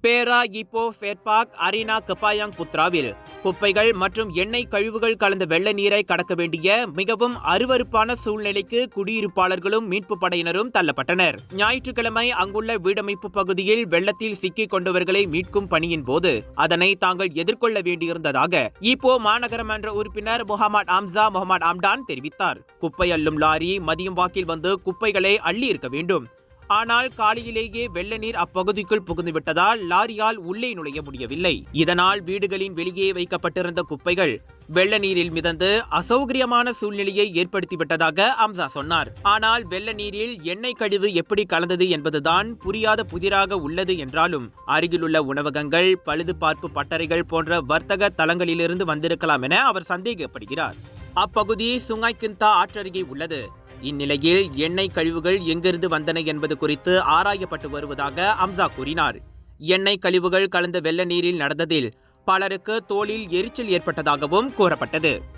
பேரா இப்போ ஃபேட்பாக் அரினா கப்பாயாங் புத்ராவில் குப்பைகள் மற்றும் எண்ணெய் கழிவுகள் கலந்த வெள்ள நீரை கடக்க வேண்டிய மிகவும் அருவருப்பான சூழ்நிலைக்கு குடியிருப்பாளர்களும் மீட்பு படையினரும் தள்ளப்பட்டனர். ஞாயிற்றுக்கிழமை அங்குள்ள வீடமைப்பு பகுதியில் வெள்ளத்தில் சிக்கிக் கொண்டவர்களை மீட்கும் பணியின் போது அதனை தாங்கள் எதிர்கொள்ள வேண்டியிருந்ததாக இப்போ மாநகரமன்ற உறுப்பினர் முகமது அம்டான் தெரிவித்தார். குப்பை அள்ளும் லாரி மதியம் வாக்கில் வந்து குப்பைகளை அள்ளி இருக்க வேண்டும். ஆனால் காலையிலேயே வெள்ள நீர் அப்பகுதிக்குள் புகுந்துவிட்டதால் லாரியால் உள்ளே நுழைய முடியவில்லை. இதனால் வீடுகளின் வெளியே வைக்கப்பட்டிருந்த குப்பைகள் வெள்ள நீரில் மிதந்து அசௌகரியமான சூழ்நிலையை ஏற்படுத்திவிட்டதாக அம்சா சொன்னார். ஆனால் வெள்ள நீரில் எண்ணெய் கழிவு எப்படி கலந்தது என்பதுதான் புரியாத புதிராக உள்ளது என்றாலும் அருகிலுள்ள உணவகங்கள், பழுதுபார்ப்பு பட்டறைகள் போன்ற வர்த்தக தளங்களிலிருந்து வந்திருக்கலாம் என அவர் சந்தேகப்படுகிறார். அப்பகுதி சுங்காய் கிந்தா ஆற்றருகே உள்ளது. இந்நிலையில் எண்ணெய் கழிவுகள் எங்கிருந்து வந்தன என்பது குறித்து ஆராயப்பட்டு வருவதாக அம்சா கூறினார். எண்ணெய் கழிவுகள் கலந்த வெள்ள நீரில் நடந்ததில் பலருக்கு தோலில் எரிச்சல் ஏற்பட்டதாகவும் கூறப்பட்டது.